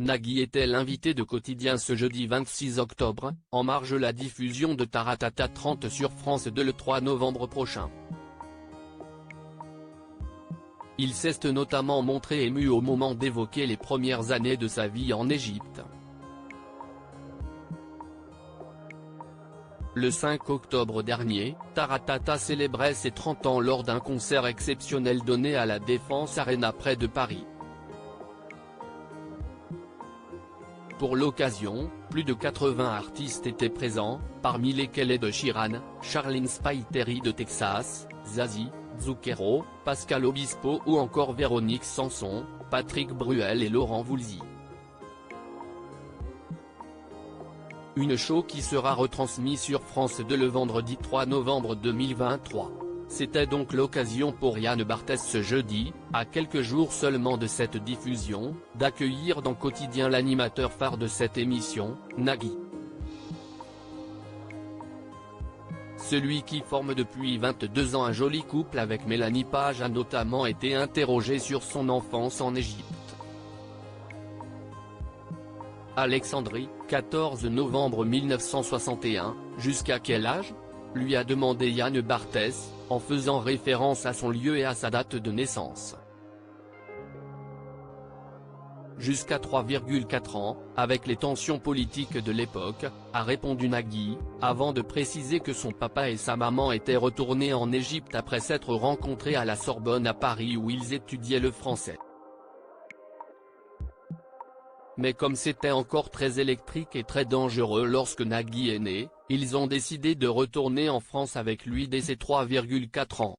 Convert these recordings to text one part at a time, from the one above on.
Nagui était l'invité de Quotidien ce jeudi 26 octobre, en marge la diffusion de Taratata 30 sur France 2 le 3 novembre prochain. Il s'est notamment montré ému au moment d'évoquer les premières années de sa vie en Égypte. Le 5 octobre dernier, Taratata célébrait ses 30 ans lors d'un concert exceptionnel donné à la Défense Arena près de Paris. Pour l'occasion, plus de 80 artistes étaient présents, parmi lesquels Ed Sheeran, Charlene Spiteri de Texas, Zazie, Zucchero, Pascal Obispo ou encore Véronique Sanson, Patrick Bruel et Laurent Voulzy. Une show qui sera retransmise sur France 2 le vendredi 3 novembre 2023. C'était donc l'occasion pour Yann Barthès ce jeudi, à quelques jours seulement de cette diffusion, d'accueillir dans Quotidien l'animateur phare de cette émission, Nagui. Celui qui forme depuis 22 ans un joli couple avec Mélanie Page a notamment été interrogé sur son enfance en Égypte. Alexandrie, 14 novembre 1961, jusqu'à quel âge ? Lui a demandé Yann Barthès, en faisant référence à son lieu et à sa date de naissance. Jusqu'à 3,4 ans, avec les tensions politiques de l'époque, a répondu Nagui, avant de préciser que son papa et sa maman étaient retournés en Égypte après s'être rencontrés à la Sorbonne à Paris où ils étudiaient le français. Mais comme c'était encore très électrique et très dangereux lorsque Nagui est né, ils ont décidé de retourner en France avec lui dès ses 3,4 ans.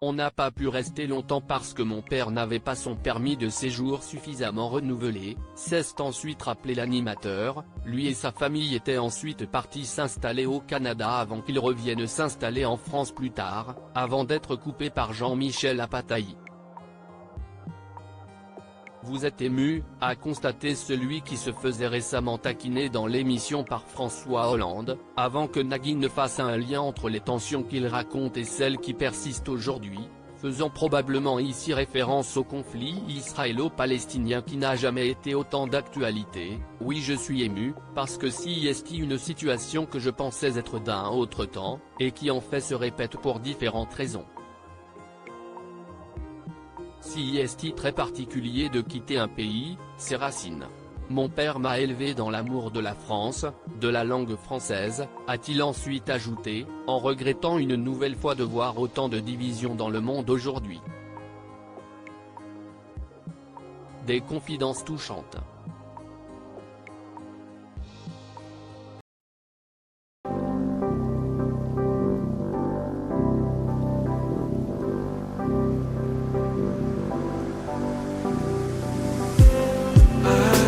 On n'a pas pu rester longtemps parce que mon père n'avait pas son permis de séjour suffisamment renouvelé, s'est ensuite rappelé l'animateur. Lui et sa famille étaient ensuite partis s'installer au Canada avant qu'ils reviennent s'installer en France plus tard, avant d'être coupés par Jean-Michel Apataï. Vous êtes ému, a constaté celui qui se faisait récemment taquiner dans l'émission par François Hollande, avant que Nagui ne fasse un lien entre les tensions qu'il raconte et celles qui persistent aujourd'hui, faisant probablement ici référence au conflit israélo-palestinien qui n'a jamais été autant d'actualité. Oui, je suis ému, parce que si est une situation que je pensais être d'un autre temps, et qui en fait se répète pour différentes raisons. Si est très particulier de quitter un pays, ses racines. Mon père m'a élevé dans l'amour de la France, de la langue française, a-t-il ensuite ajouté, en regrettant une nouvelle fois de voir autant de divisions dans le monde aujourd'hui. Des confidences touchantes.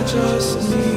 Just need